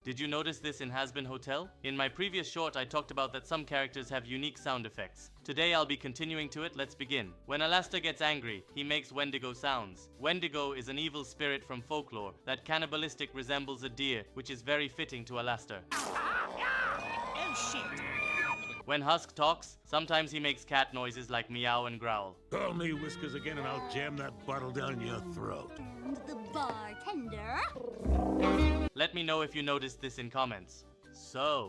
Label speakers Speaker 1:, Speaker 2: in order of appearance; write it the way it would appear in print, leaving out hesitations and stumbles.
Speaker 1: Did you notice this in Hazbin Hotel? In my previous short, I talked about that some characters have unique sound effects. Today I'll be continuing to it. Let's begin. When Alastor gets angry, he makes Wendigo sounds. Wendigo is an evil spirit from folklore that cannibalistic resembles a deer, which is very fitting to Alastor.
Speaker 2: Oh shit!
Speaker 1: When Husk talks, sometimes he makes cat noises like meow and growl.
Speaker 3: Call me Whiskers again and I'll jam that bottle down your throat.
Speaker 2: And the bartender?
Speaker 1: Let me know if you noticed this in comments. So,